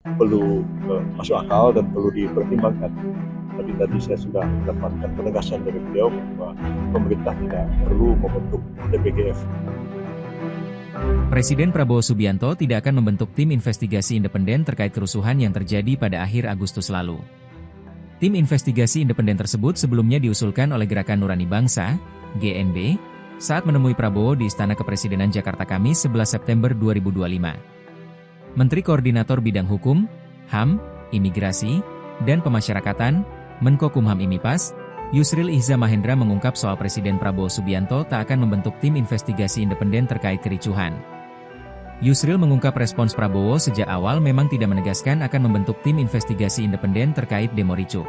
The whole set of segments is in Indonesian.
perlu masuk akal dan perlu dipertimbangkan. Tapi tadi saya sudah mendapatkan penegasan dari beliau bahwa pemerintah tidak perlu membentuk TPGF. Presiden Prabowo Subianto tidak akan membentuk tim investigasi independen terkait kerusuhan yang terjadi pada akhir Agustus lalu. Tim investigasi independen tersebut sebelumnya diusulkan oleh Gerakan Nurani Bangsa, GNB, saat menemui Prabowo di Istana Kepresidenan Jakarta Kamis 11 September 2025. Menteri Koordinator Bidang Hukum, HAM, Imigrasi, dan Pemasyarakatan, Menko Kumham Imipas, Yusril Ihza Mahendra mengungkap soal Presiden Prabowo Subianto tak akan membentuk tim investigasi independen terkait kericuhan. Yusril mengungkap respons Prabowo sejak awal memang tidak menegaskan akan membentuk tim investigasi independen terkait demo ricuh.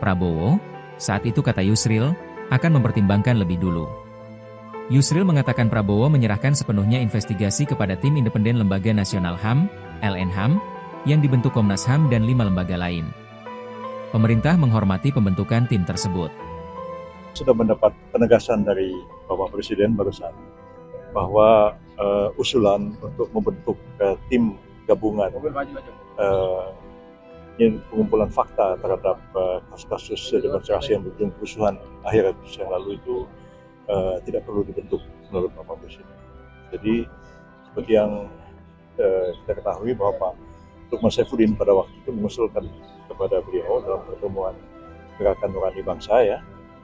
Prabowo, saat itu kata Yusril, akan mempertimbangkan lebih dulu. Yusril mengatakan Prabowo menyerahkan sepenuhnya investigasi kepada tim independen Lembaga Nasional HAM, LNHAM, yang dibentuk Komnas HAM dan 5 lembaga lain. Pemerintah menghormati pembentukan tim tersebut. Sudah mendapat penegasan dari Bapak Presiden barusan bahwa usulan untuk membentuk tim gabungan pengumpulan fakta terhadap kasus-kasus demonstrasi yang berujung kerusuhan akhir Agustus yang lalu itu tidak perlu dibentuk menurut Bapak Presiden. Jadi seperti yang kita ketahui bahwa Pak Lukman Saifuddin pada waktu itu mengusulkan kepada beliau dalam pertemuan Gerakan Nurani Bangsa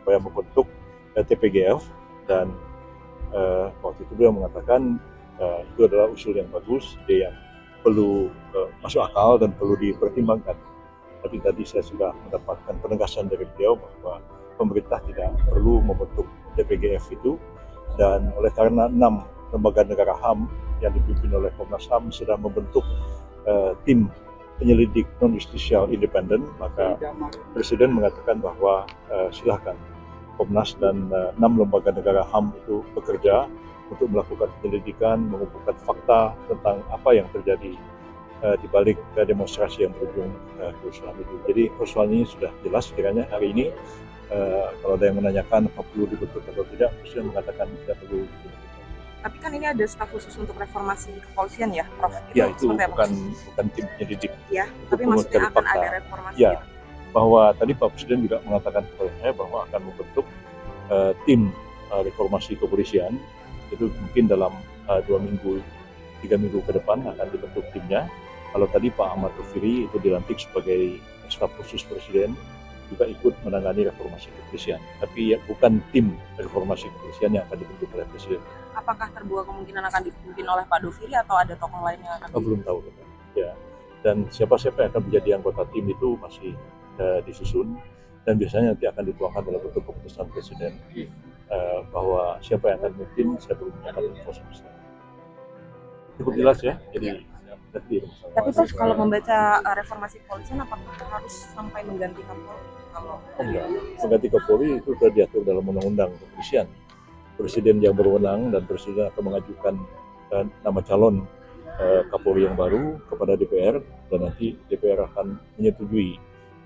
supaya membentuk TPGF, dan waktu itu beliau mengatakan itu adalah usul yang bagus, yang perlu masuk akal dan perlu dipertimbangkan. Tapi tadi saya sudah mendapatkan penegasan dari beliau bahwa pemerintah tidak perlu membentuk TPGF itu, dan oleh karena 6 lembaga negara HAM yang dipimpin oleh Komnas HAM sudah membentuk tim penyelidik non-justisial independen, maka Presiden mengatakan bahwa silakan Komnas dan 6 lembaga negara HAM itu bekerja untuk melakukan penyelidikan, mengumpulkan fakta tentang apa yang terjadi di balik demonstrasi yang berujung kerusuhan itu. Jadi persoalan ini sudah jelas kiranya hari ini. Kalau ada yang menanyakan apa perlu dibentuk atau tidak, Presiden mengatakan tidak perlu dibentuk. Tapi kan ini ada staf khusus untuk reformasi kepolisian ya, Prof? Ya, itu bukan tim penyelidik. Ya, tapi maksudnya akan ada reformasi. Ya, bahwa tadi Pak Presiden juga mengatakan kepada saya bahwa akan membentuk tim reformasi kepolisian. Itu mungkin dalam 2 minggu, 3 minggu ke depan akan dibentuk timnya. Kalau tadi Pak Ahmad Rufiri itu dilantik sebagai staf khusus Presiden, juga ikut menangani reformasi kepolisian. Tapi ya, bukan tim reformasi kepolisian yang akan dibentuk oleh Presiden. Apakah terbuka kemungkinan akan dipimpin oleh Pak Dufiri atau ada tokoh lain yang akan? Belum tahu. Ya. Dan siapa-siapa yang akan menjadi anggota tim itu masih disusun, dan biasanya nanti akan dituangkan dalam bentuk keputusan Presiden bahwa siapa yang akan memimpin, siapa yang akan info. Cukup jelas ya. Jadi tapi Prof, kalau membaca reformasi kepolisian apakah harus sampai mengganti Kapolri? Enggak, mengganti Kapolri itu sudah diatur dalam undang-undang kepolisian. Presiden yang berwenang dan Presiden akan mengajukan nama calon Kapolri yang baru kepada DPR, dan nanti DPR akan menyetujui,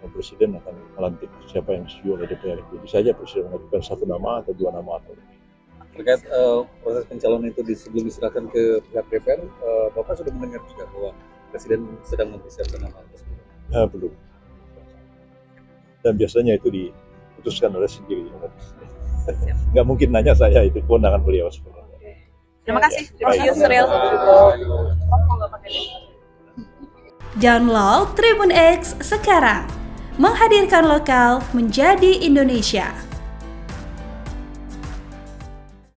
dan Presiden akan melantik siapa yang disetujui oleh DPR itu. Bisa saja Presiden mengajukan 1 nama atau 2 nama atau lebih. Terkait proses pencalonan itu sebelum diserahkan ke pihak DPR, Bapak sudah mendengar juga bahwa Presiden sedang mempersiapkan nama tersebut? Belum. Dan biasanya itu diputuskan oleh sendiri. Nggak mungkin nanya saya, itu kewenangan beliau sebenarnya. Terima kasih, Prof. Yusril. Download Tribun X sekarang, menghadirkan lokal menjadi Indonesia.